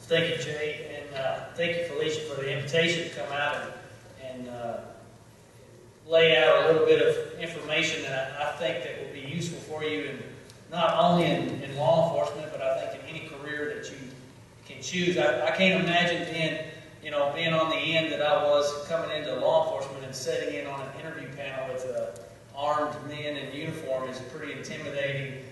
Thank you, Jay, and thank you, Felicia, for the invitation to come out and lay out a little bit of information that I think that will be useful for you, and not only in law enforcement, but I think in any career that you can choose. I can't imagine being on the end that I was coming into law enforcement and sitting in on an interview panel with armed men in uniform is a pretty intimidating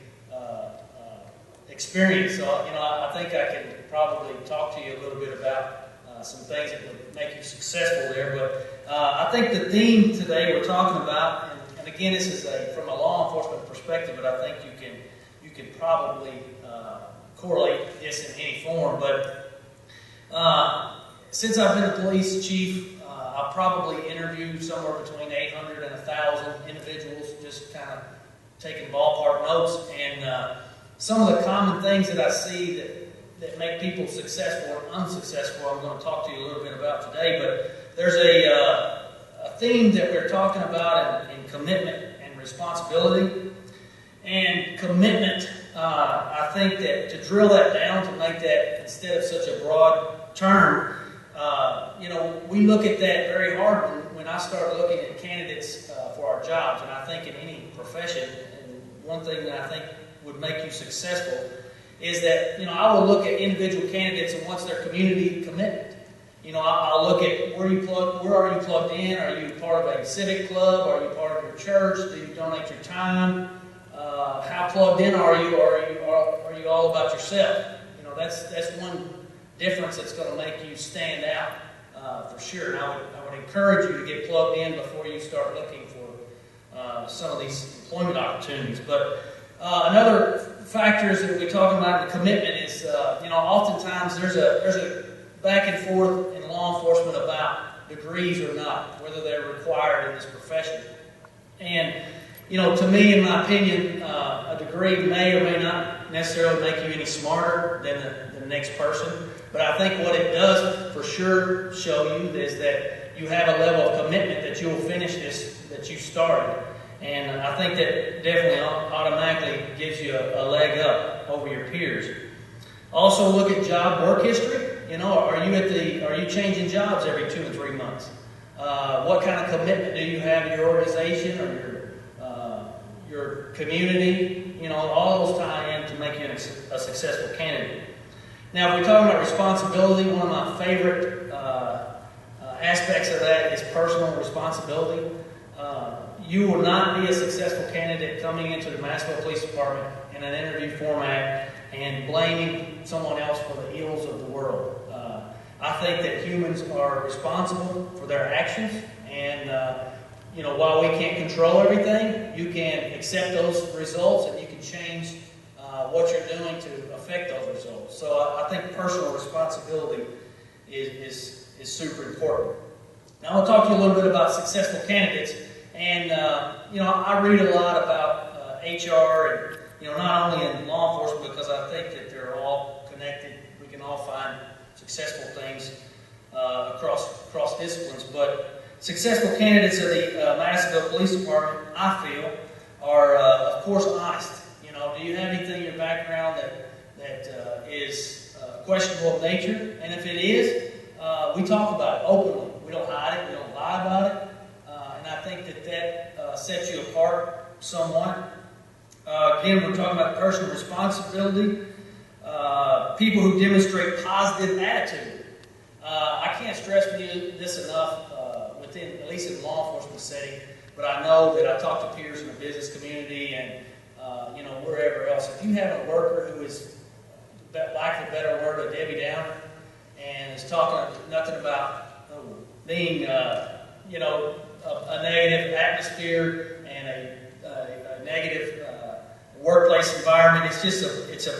experience. So, I think I can probably talk to you a little bit about some things that would make you successful there. But I think the theme today we're talking about, and again, this is from a law enforcement perspective, but I think you can probably correlate this in any form. But since I've been a police chief, I've probably interviewed somewhere between 800 and 1,000 individuals, just kind of taking ballpark notes. And some of the common things that I see that make people successful or unsuccessful, I'm going to talk to you a little bit about today. But there's a theme that we're talking about in commitment and responsibility. And commitment, I think that to drill that down, to make that instead of such a broad term, we look at that very hard when I start looking at candidates for our jobs. And I think in any profession, and one thing that I think would make you successful is that, I will look at individual candidates and what's their community commitment. I'll look at where are you plugged in? Are you part of a civic club? Are you part of your church? Do you donate your time? How plugged in are you? Are you all about yourself? That's one difference that's going to make you stand out for sure. And I would encourage you to get plugged in before you start looking for some of these employment opportunities. But another factors that we're talking about in the commitment is, oftentimes there's a back and forth in law enforcement about degrees or not, whether they're required in this profession. And, to me, in my opinion, a degree may or may not necessarily make you any smarter than the next person. But I think what it does for sure show you is that you have a level of commitment that you will finish this that you started. And I think that definitely automatically gives you a leg up over your peers. Also, look at job work history. Are you changing jobs every 2 and 3 months? What kind of commitment do you have to your organization or your community? All those tie in to make you a successful candidate. Now, if we're talking about responsibility, one of my favorite aspects of that is personal responsibility. You will not be a successful candidate coming into the Massville Police Department in an interview format and blaming someone else for the ills of the world. I think that humans are responsible for their actions, and while we can't control everything, you can accept those results and you can change what you're doing to affect those results. So I think personal responsibility is super important. Now I'll talk to you a little bit about successful candidates. And, I read a lot about HR and, not only in law enforcement, because I think that they're all connected. We can all find successful things across disciplines. But successful candidates of the Massville Police Department, I feel, are, of course, honest. Do you have anything in your background that is questionable of nature? And if it is, we talk about it openly. We don't hide it. We don't lie about it. And I think that sets you apart somewhat. Again, we're talking about personal responsibility. People who demonstrate positive attitude. I can't stress with you this enough at least in law enforcement setting, but I know that I talk to peers in the business community and wherever else. If you have a worker who is, lack of a better word, a Debbie Downer, and is talking nothing about being, a negative atmosphere and a negative workplace environment, it's a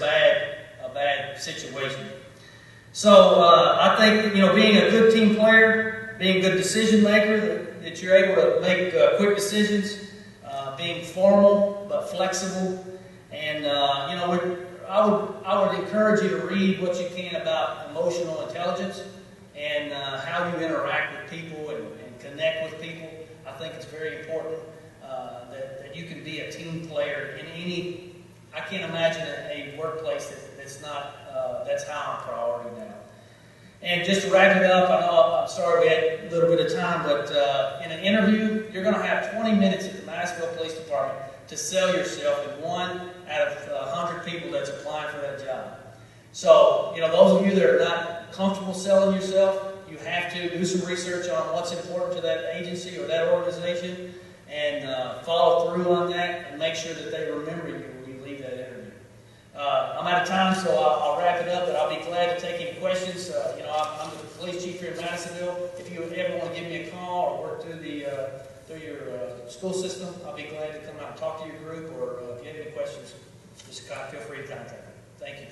bad situation. So I think being a good team player, being a good decision maker, that you're able to make quick decisions, being formal but flexible, and I would encourage you to read what you can about emotional intelligence and how you interact with people and connect with people. I think it's very important that you can be a team player in any. I can't imagine a workplace that's not that's high on priority now. And just to wrap it up, I know I'm sorry we had a little bit of time, but in an interview, you're going to have 20 minutes at the Madisonville Police Department to sell yourself in 1 out of 100 people that's applying for that job. So, those of you that are not comfortable selling yourself, you have to do some research on what's important to that agency or that organization and follow through on that and make sure that they remember you when you leave that interview. I'm out of time, so I'll wrap it up, but I'll be glad to take any questions. I'm the police chief here in Madisonville. If you ever want to give me a call or work through your school system, I'll be glad to come out and talk to your group, or if you have any questions, just feel free to contact me. Thank you.